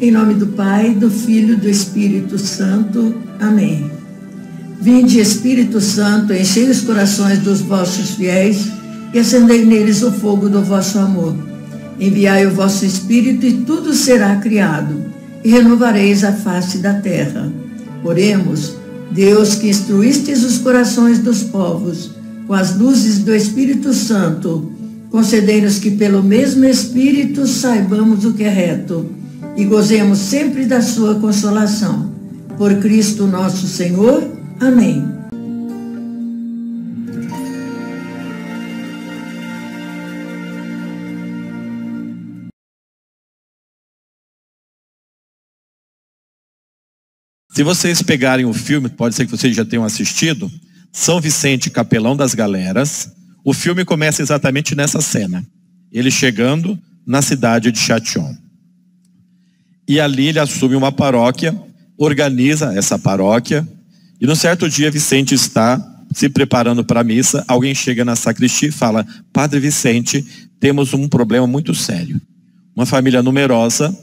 Em nome do Pai, do Filho e do Espírito Santo. Amém. Vinde, Espírito Santo, enchei os corações dos vossos fiéis e acendei neles o fogo do vosso amor. Enviai o vosso Espírito e tudo será criado, e renovareis a face da terra. Oremos. Deus, que instruístes os corações dos povos com as luzes do Espírito Santo, concedei-nos que pelo mesmo Espírito saibamos o que é reto e gozemos sempre da sua consolação. Por Cristo nosso Senhor. Amém. Se vocês pegarem o filme, pode ser que vocês já tenham assistido, São Vicente, capelão das galeras, o filme começa exatamente nessa cena. Ele chegando na cidade de Châtillon. E ali ele assume uma paróquia, organiza essa paróquia, e num certo dia Vicente está se preparando para a missa, alguém chega na sacristia e fala: Padre Vicente, temos um problema muito sério. Uma família numerosa,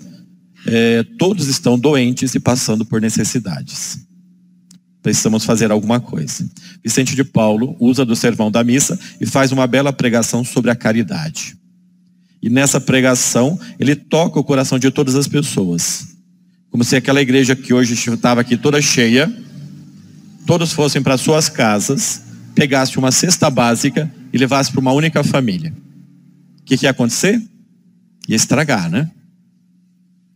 todos estão doentes e passando por necessidades. Precisamos fazer alguma coisa. Vicente de Paulo usa do sermão da missa e faz uma bela pregação sobre a caridade. E nessa pregação, ele toca o coração de todas as pessoas. Como se aquela igreja que hoje estava aqui toda cheia, todos fossem para suas casas, pegasse uma cesta básica e levasse para uma única família. O que ia acontecer? Ia estragar, né?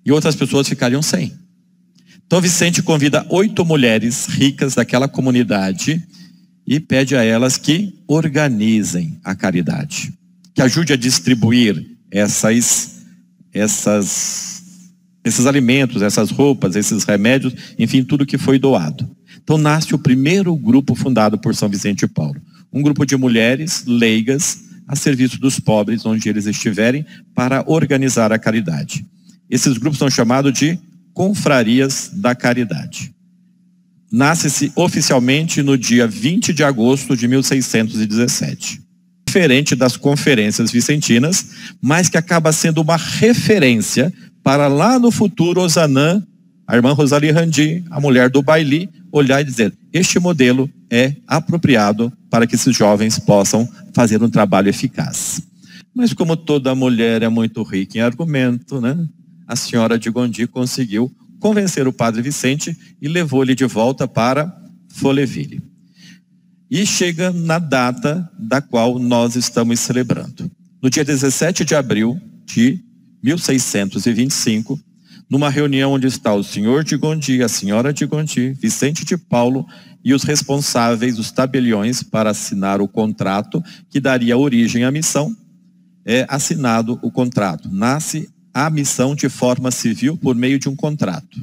E outras pessoas ficariam sem. Então Vicente convida 8 mulheres ricas daquela comunidade e pede a elas que organizem a caridade, que ajude a distribuir esses alimentos, essas roupas, esses remédios, enfim, tudo que foi doado. Então nasce o primeiro grupo fundado por São Vicente de Paulo. Um grupo de mulheres leigas a serviço dos pobres, onde eles estiverem, para organizar a caridade. Esses grupos são chamados de confrarias da caridade. Nasce-se oficialmente no dia 20 de agosto de 1617. Diferente das conferências vicentinas, mas que acaba sendo uma referência para lá no futuro Ozanam, a irmã Rosalie Randi, a mulher do Bailly, olhar e dizer: este modelo é apropriado para que esses jovens possam fazer um trabalho eficaz. Mas como toda mulher é muito rica em argumento, né? A senhora de Gondi conseguiu convencer o padre Vicente e levou ele de volta para Folleville. E chega na data da qual nós estamos celebrando. No dia 17 de abril de 1625, numa reunião onde está o senhor de Gondi, a senhora de Gondi, Vicente de Paulo e os responsáveis dos tabeliões para assinar o contrato que daria origem à missão, é assinado o contrato. Nasce a missão de forma civil por meio de um contrato.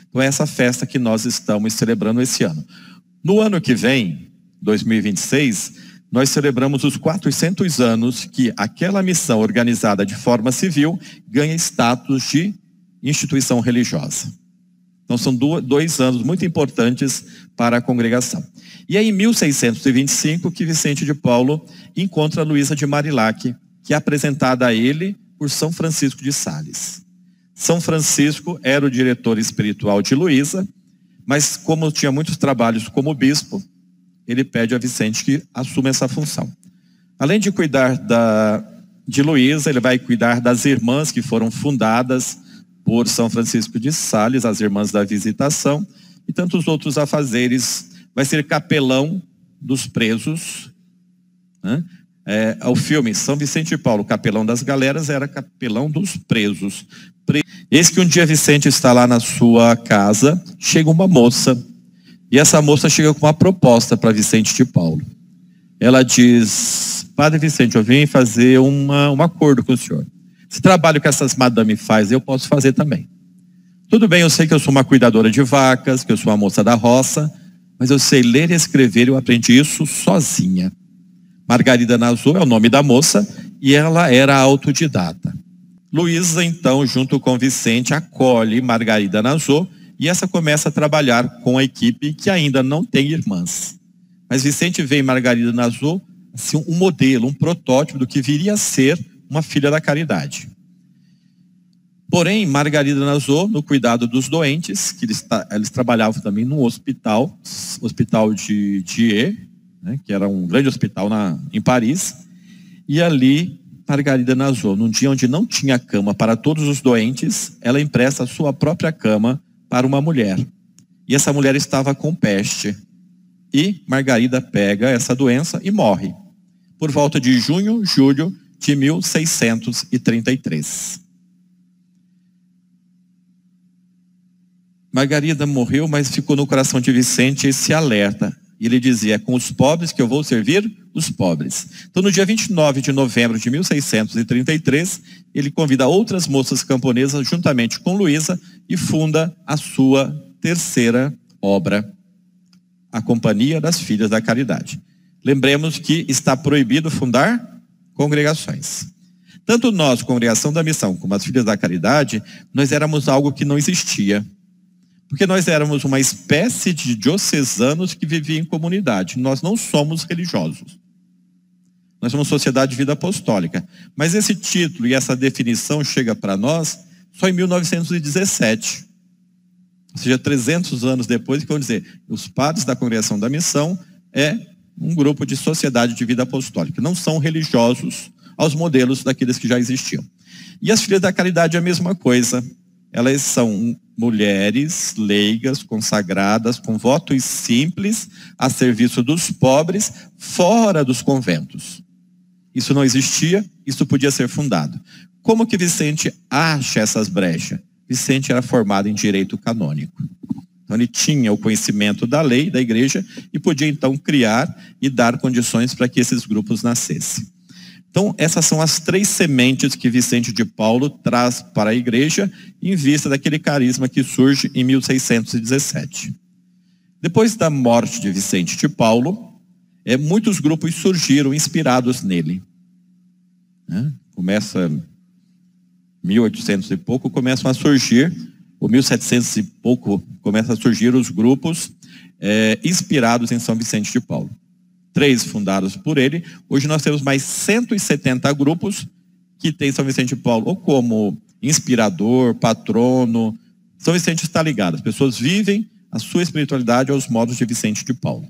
Então é essa festa que nós estamos celebrando esse ano. No ano que vem, 2026, nós celebramos os 400 anos que aquela missão organizada de forma civil ganha status de instituição religiosa. Então são 2 anos muito importantes para a congregação. E é em 1625 que Vicente de Paulo encontra Luísa de Marillac, que é apresentada a ele por São Francisco de Sales. São Francisco era o diretor espiritual de Luísa, mas como tinha muitos trabalhos como bispo, ele pede a Vicente que assuma essa função. Além de cuidar de Luísa, ele vai cuidar das irmãs que foram fundadas por São Francisco de Sales, as Irmãs da Visitação, e tantos outros afazeres. Vai ser capelão dos presos, né? O filme São Vicente de Paulo, capelão das galeras, era capelão dos presos. Eis que um dia Vicente está lá na sua casa, chega uma moça, e essa moça chega com uma proposta para Vicente de Paulo. Ela diz: Padre Vicente, eu vim fazer um acordo com o senhor. Esse trabalho que essas madame faz, eu posso fazer também. Tudo bem, eu sei que eu sou uma cuidadora de vacas, que eu sou uma moça da roça, mas eu sei ler e escrever, eu aprendi isso sozinha. Margarida Nazô é o nome da moça e ela era autodidata. Luísa, então, junto com Vicente, acolhe Margarida Nazô e essa começa a trabalhar com a equipe que ainda não tem irmãs. Mas Vicente vê em Margarida Nazô assim, um modelo, um protótipo do que viria a ser uma filha da caridade. Porém, Margarida Nazot, no cuidado dos doentes, que eles trabalhavam também num hospital de Die, né, que era um grande hospital em Paris, e ali Margarida Nazot, num dia onde não tinha cama para todos os doentes, ela empresta a sua própria cama para uma mulher. E essa mulher estava com peste. E Margarida pega essa doença e morre, por volta de julho de 1633. Margarida morreu, mas ficou no coração de Vicente esse alerta. E ele dizia: é com os pobres que eu vou servir os pobres. Então, no dia 29 de novembro de 1633, ele convida outras moças camponesas, juntamente com Luísa, e funda a sua terceira obra, a Companhia das Filhas da Caridade. Lembremos que está proibido fundar congregações. Tanto nós, Congregação da Missão, como as Filhas da Caridade, nós éramos algo que não existia. Porque nós éramos uma espécie de diocesanos que viviam em comunidade. Nós não somos religiosos. Nós somos sociedade de vida apostólica. Mas esse título e essa definição chega para nós só em 1917. Ou seja, 300 anos depois, que vão dizer, os padres da Congregação da Missão é um grupo de sociedade de vida apostólica. Não são religiosos aos modelos daqueles que já existiam. E as Filhas da Caridade é a mesma coisa. Elas são mulheres leigas, consagradas, com votos simples, a serviço dos pobres, fora dos conventos. Isso não existia, isso podia ser fundado. Como que Vicente acha essas brechas? Vicente era formado em direito canônico. Então ele tinha o conhecimento da lei, da igreja, e podia então criar e dar condições para que esses grupos nascessem. Então, essas são as 3 sementes que Vicente de Paulo traz para a igreja em vista daquele carisma que surge em 1617. Depois da morte de Vicente de Paulo, muitos grupos surgiram inspirados nele. Começa 1800 e pouco, começam a surgir, ou 1700 e pouco, começam a surgir os grupos inspirados em São Vicente de Paulo. 3 fundados por ele. Hoje nós temos mais 170 grupos que tem São Vicente de Paulo ou como inspirador, patrono. São Vicente está ligado. As pessoas vivem a sua espiritualidade aos modos de Vicente de Paulo.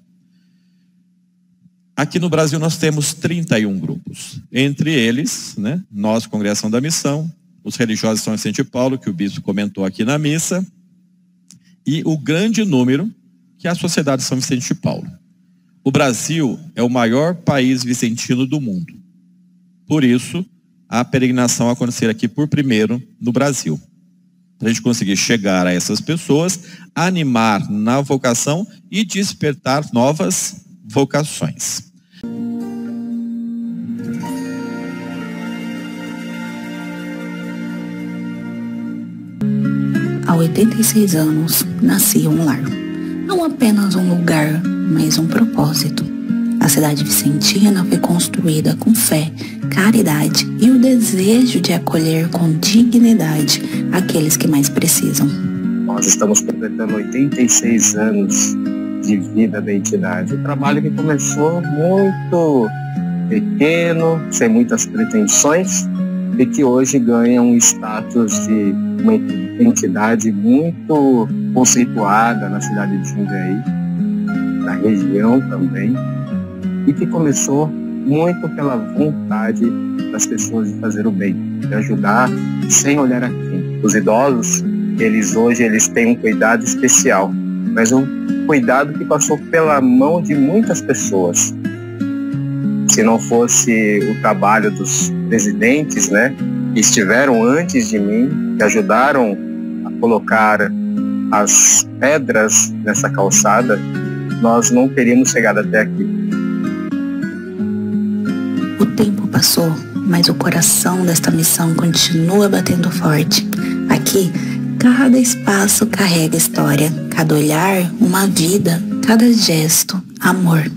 Aqui no Brasil nós temos 31 grupos. Entre eles, nós, Congregação da Missão, os religiosos de São Vicente de Paulo, que o bispo comentou aqui na missa, e o grande número, que é a Sociedade de São Vicente de Paulo. O Brasil é o maior país vicentino do mundo. Por isso, a peregrinação acontecer aqui por primeiro no Brasil. Para a gente conseguir chegar a essas pessoas, animar na vocação e despertar novas vocações. Há 86 anos, nascia um lar. Não apenas um lugar, mas um propósito. A cidade vicentina foi construída com fé, caridade e o desejo de acolher com dignidade aqueles que mais precisam. Nós estamos completando 86 anos de vida da entidade. Um trabalho que começou muito pequeno, sem muitas pretensões, e que hoje ganha um status de uma entidade muito conceituada na cidade de Jundiaí, na região também, e que começou muito pela vontade das pessoas de fazer o bem, de ajudar sem olhar a quem. Os idosos, hoje eles têm um cuidado especial, mas um cuidado que passou pela mão de muitas pessoas. Se não fosse o trabalho dos presidentes, que estiveram antes de mim, que ajudaram a colocar as pedras nessa calçada, nós não teríamos chegado até aqui. O tempo passou, mas o coração desta missão continua batendo forte. Aqui, cada espaço carrega história, cada olhar, uma vida, cada gesto, amor.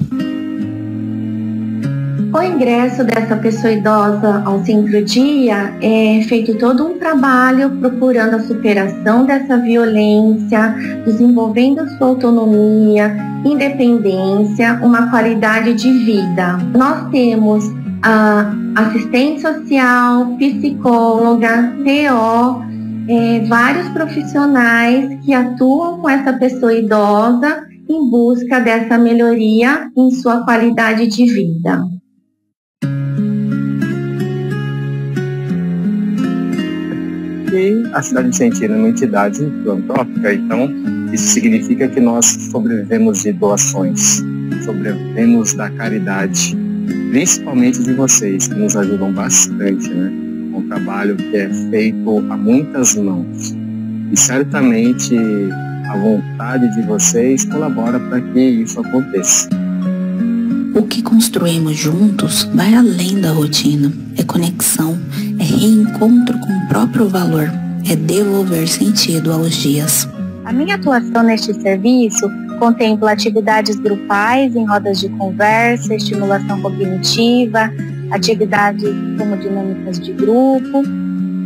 Com o ingresso dessa pessoa idosa ao centro-dia, é feito todo um trabalho procurando a superação dessa violência, desenvolvendo sua autonomia, independência, uma qualidade de vida. Nós temos a assistente social, psicóloga, TO vários profissionais que atuam com essa pessoa idosa em busca dessa melhoria em sua qualidade de vida. E a cidade vicentina é uma entidade filantrópica, então isso significa que nós sobrevivemos de doações, sobrevivemos da caridade, principalmente de vocês, que nos ajudam bastante, né? Um trabalho que é feito a muitas mãos. E certamente a vontade de vocês colabora para que isso aconteça. O que construímos juntos vai além da rotina. É conexão, é reencontro com o próprio valor, é devolver sentido aos dias. A minha atuação neste serviço contempla atividades grupais em rodas de conversa, estimulação cognitiva, atividades como dinâmicas de grupo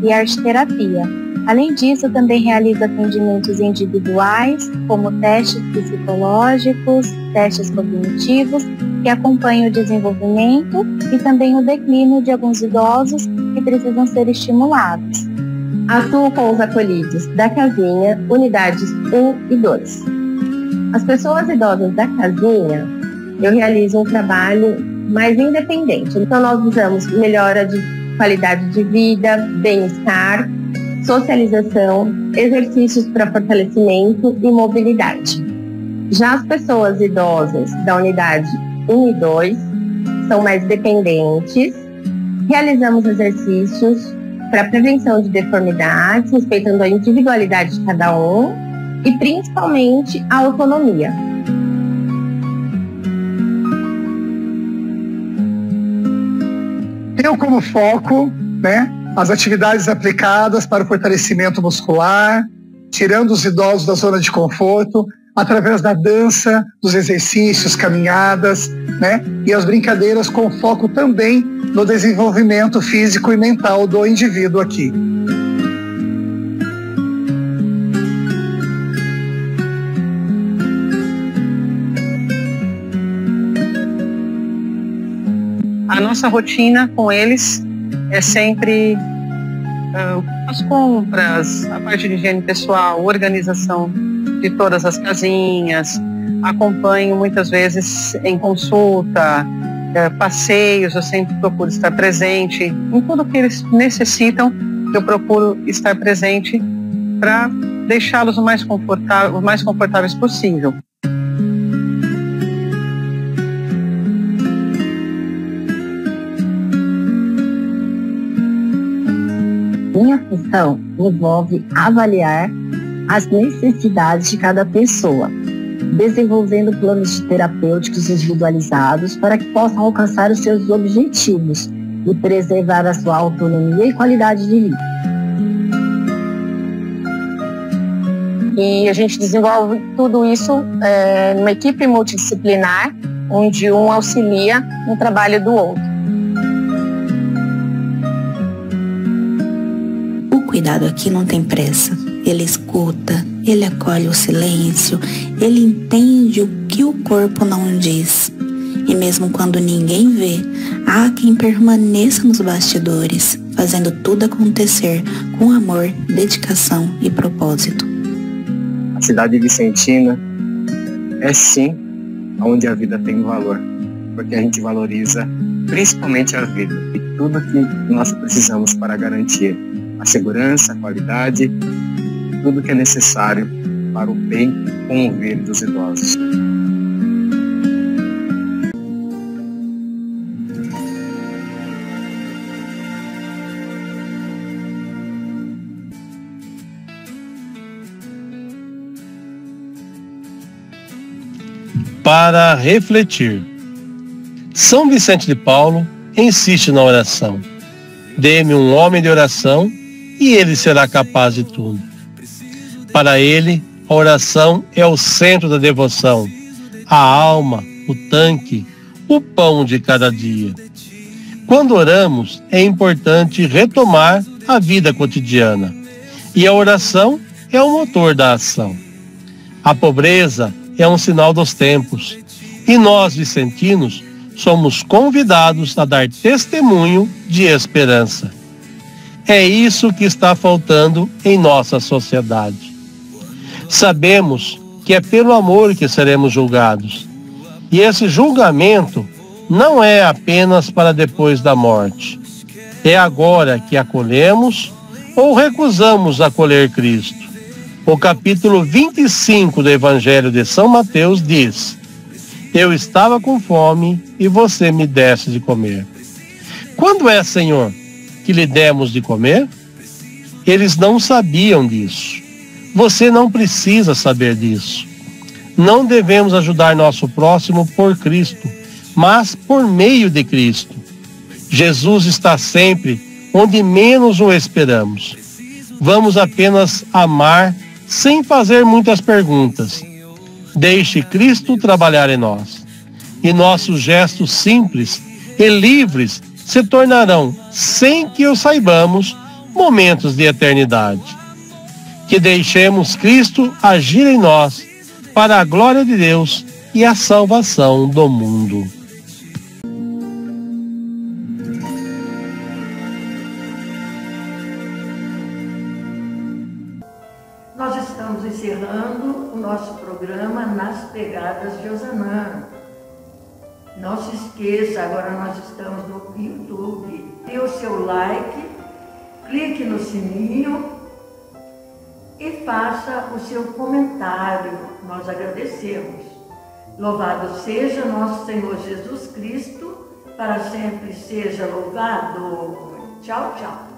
e arte-terapia. Além disso, também realizo atendimentos individuais, como testes psicológicos, testes cognitivos, que acompanham o desenvolvimento e também o declínio de alguns idosos que precisam ser estimulados. Atuo com os acolhidos da casinha, unidades 1 e 2. As pessoas idosas da casinha, eu realizo um trabalho mais independente. Então, nós usamos melhora de qualidade de vida, bem-estar, socialização, exercícios para fortalecimento e mobilidade. Já as pessoas idosas da unidade 1 e 2 são mais dependentes. Realizamos exercícios para prevenção de deformidades, respeitando a individualidade de cada um e principalmente a autonomia. Tenho como foco, as atividades aplicadas para o fortalecimento muscular, tirando os idosos da zona de conforto, através da dança, dos exercícios, caminhadas, e as brincadeiras com foco também no desenvolvimento físico e mental do indivíduo aqui. A nossa rotina com eles é sempre as compras, a parte de higiene pessoal, organização de todas as casinhas, acompanho muitas vezes em consulta, passeios, eu sempre procuro estar presente em tudo que eles necessitam, eu procuro estar presente para deixá-los o mais confortáveis possível. Minha função envolve avaliar as necessidades de cada pessoa, desenvolvendo planos terapêuticos individualizados para que possam alcançar os seus objetivos e preservar a sua autonomia e qualidade de vida. E a gente desenvolve tudo isso numa equipe multidisciplinar, onde um auxilia no trabalho do outro. O cuidado aqui não tem pressa. Ele escuta, ele acolhe o silêncio, ele entende o que o corpo não diz. E mesmo quando ninguém vê, há quem permaneça nos bastidores, fazendo tudo acontecer com amor, dedicação e propósito. A cidade vicentina é sim onde a vida tem valor, porque a gente valoriza principalmente a vida e tudo que nós precisamos para garantir a segurança, a qualidade, tudo que é necessário para o bem conviver dos idosos. Para refletir, São Vicente de Paulo insiste na oração. Dê-me um homem de oração e ele será capaz de tudo. Para ele, a oração é o centro da devoção, a alma, o tanque, o pão de cada dia. Quando oramos, é importante retomar a vida cotidiana. E a oração é o motor da ação. A pobreza é um sinal dos tempos. E nós, vicentinos, somos convidados a dar testemunho de esperança. É isso que está faltando em nossa sociedade. Sabemos que é pelo amor que seremos julgados. E esse julgamento não é apenas para depois da morte. É agora que acolhemos ou recusamos acolher Cristo. O capítulo 25 do Evangelho de São Mateus diz: eu estava com fome e você me desse de comer. Quando é, Senhor, que lhe demos de comer? Eles não sabiam disso. Você não precisa saber disso. Não devemos ajudar nosso próximo por Cristo, mas por meio de Cristo. Jesus está sempre onde menos o esperamos. Vamos apenas amar sem fazer muitas perguntas. Deixe Cristo trabalhar em nós. E nossos gestos simples e livres se tornarão, sem que o saibamos, momentos de eternidade. Que deixemos Cristo agir em nós para a glória de Deus e a salvação do mundo. Nós estamos encerrando o nosso programa Nas Pegadas de Osanã. Não se esqueça, agora nós estamos no YouTube. Dê o seu like, clique no sininho e faça o seu comentário. Nós agradecemos. Louvado seja nosso Senhor Jesus Cristo, para sempre seja louvado. Tchau, tchau.